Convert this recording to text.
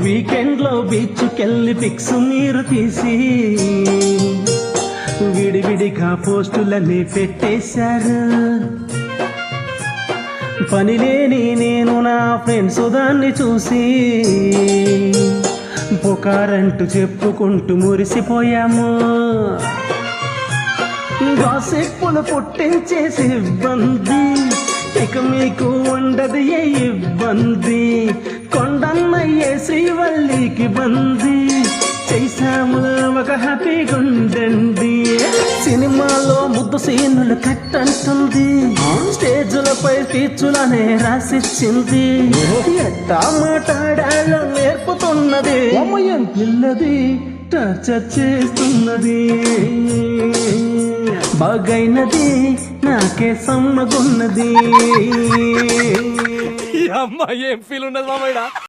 Weekend లో బీచ్కెళ్ళి pics మీరు తీసి విడివిడిగా పోస్టులన్నీ పెట్టేశారు. పనిలేని నేను నా ఫ్రెండ్స్ దాన్ని చూసి పుకారంటూ చెప్పుకుంటూ మురిసిపోయాము. గాసిప్పులు పుట్టించేసి ఇబ్బంది, ఇక మీకు ఉండదు ఏ ఇబ్బంది. కొండన్నయ్యే శ్రీవల్లికి బంది చేశాము ఒక హ్యాపీగా ఉండండి. సినిమాలో ముద్దు సీనులు కట్టంటుంది, స్టేజులపై స్పీచ్లనే రాసిచ్చింది. ఎట్టా మాట్లాడాలో నేర్పుతున్నది, అమ్మయ్యం పిల్లది టార్చర్ చేస్తున్నది. బాగైనది నాకే సమ్మగున్నది. అమ్మాయి ఏం ఫీల్ ఉన్నది మామయ్య.